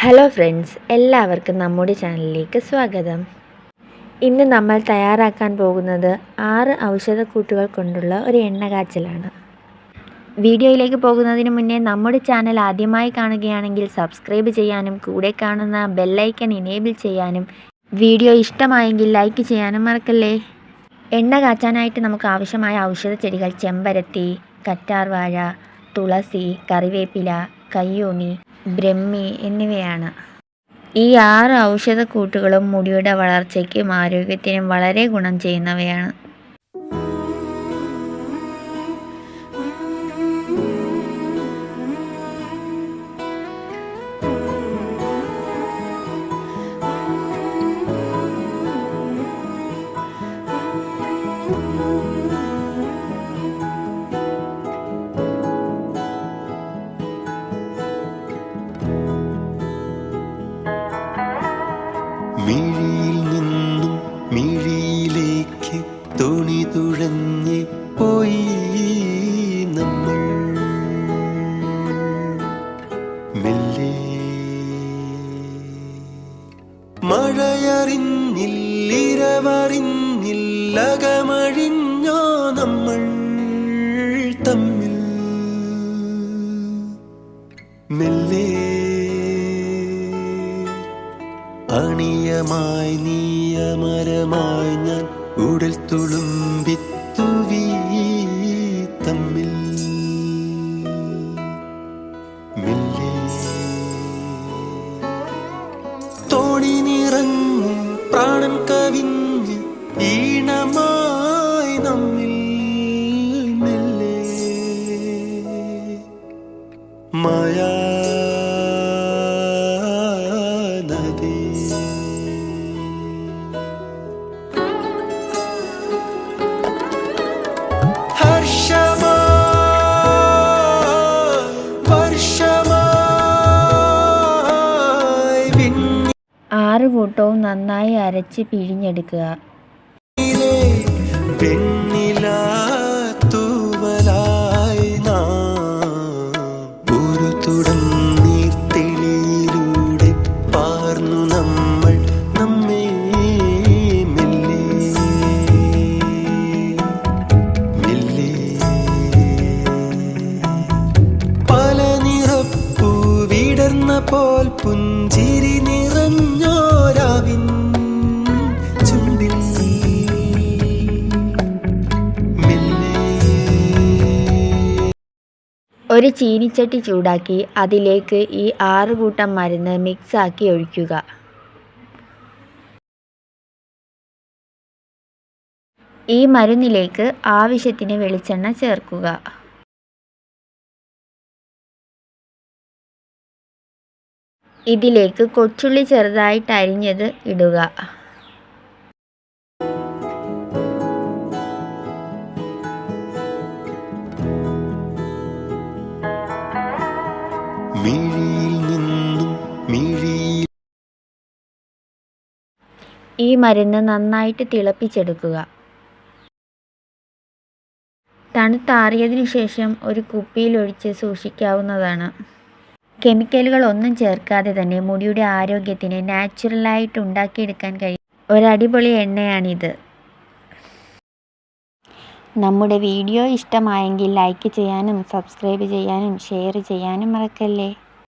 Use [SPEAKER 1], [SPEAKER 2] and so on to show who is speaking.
[SPEAKER 1] Hello friends, എല്ലാവർക്കും നമ്മുടെ ചാനലിലേക്ക് സ്വാഗതം. ഇന്ന് നമ്മൾ തയ്യാറാക്കാൻ പോകുന്നത് 6 ഔഷധക്കൂട്ടുകൾ കൊണ്ടുള്ള ഒരു എണ്ണ കാച്ചലാണ്. വീഡിയോയിലേക്ക് പോകുന്നതിന് മുന്നേ നമ്മുടെ ചാനൽ ആദ്യമായി കാണുകയാണെങ്കിൽ സബ്സ്ക്രൈബ് ചെയ്യാനും കൂടെ കാണുന്ന ബെല്ലൈക്കൺ ഇനേബിൾ ചെയ്യാനും വീഡിയോ ഇഷ്ടമായെങ്കിൽ ലൈക്ക് ചെയ്യാനും മറക്കല്ലേ. എണ്ണ കാച്ചാനായിട്ട് നമുക്ക് ആവശ്യമായ ഔഷധ ചെടികൾ ചെമ്പരത്തി, കറ്റാർവാഴ, തുളസി, കറിവേപ്പില, കയ്യോന്നി, ബ്രഹ്മി എന്നിവയാണ്. ഈ 6 ഔഷധക്കൂട്ടുകളും മുടിയുടെ വളർച്ചയ്ക്കും ആരോഗ്യത്തിനും വളരെ ഗുണം ചെയ്യുന്നവയാണ്.
[SPEAKER 2] മിഴിയിൽ നിന്നും മിഴിയിലേക്ക് തോണി തുഴഞ്ഞ് പോയി നമ്മൾ മെല്ലെ. മഴയറിഞ്ഞില്ലിരവറിഞ്ഞില്ലകമഴിഞ്ഞോ നമ്മൾ തമ്മിൽ മെല്ലെ. അണിയമായി നീയമരമായി ഞാൻ ഉടൽ തുളുമ്പിത്തുവീ തമ്മിൽ മെല്ലെ. തോണി നിറഞ്ഞ് പ്രാണൻ കവിഞ്ഞ് ഈണമായി നമ്മിൽ മെല്ലെ. മായാ
[SPEAKER 1] ആറ് കൂട്ടവും നന്നായി അരച്ച് പിഴിഞ്ഞെടുക്കുക.
[SPEAKER 2] ഒരു തുടം നീർത്തിളിയിലൂടെ പാർന്നു നമ്മൾ നമ്മെ മെല്ലെ മെല്ലെ. പല നിറപ്പൂ വിടർന്ന പോൽ പുഞ്ചിരി നിറഞ്ഞോരാവിൻ ചുണ്ടിൽ മെല്ലെ.
[SPEAKER 1] ഒരു ചീനിച്ചട്ടി ചൂടാക്കി അതിലേക്ക് ഈ 6 കൂട്ടം മരുന്ന് മിക്സാക്കി ഒഴിക്കുക. ഈ മരുന്നിലേക്ക് ആവശ്യത്തിന് വെളിച്ചെണ്ണ ചേർക്കുക. ഇതിലേക്ക് കൊച്ചുള്ളി ചെറുതായിട്ട് അരിഞ്ഞത് ഇടുക.
[SPEAKER 2] മിഴിയിൽ നിന്നും മിഴിയിൽ
[SPEAKER 1] ഈ മരുന്ന് നന്നായിട്ട് തിളപ്പിച്ചെടുക്കുക. തണുത്താറിയതിനു ശേഷം ഒരു കുപ്പിയിലൊഴിച്ച് സൂക്ഷിക്കാവുന്നതാണ്. കെമിക്കലുകൾ ഒന്നും ചേർക്കാതെ തന്നെ മുടിയുടെ ആരോഗ്യത്തിന് നാച്ചുറലായിട്ട് ഉണ്ടാക്കിയെടുക്കാൻ കഴിയും ഒരടിപൊളി എണ്ണയാണിത്. നമ്മുടെ വീഡിയോ ഇഷ്ടമായെങ്കിൽ ലൈക്ക് ചെയ്യാനും സബ്സ്ക്രൈബ് ചെയ്യാനും ഷെയർ ചെയ്യാനും മറക്കല്ലേ.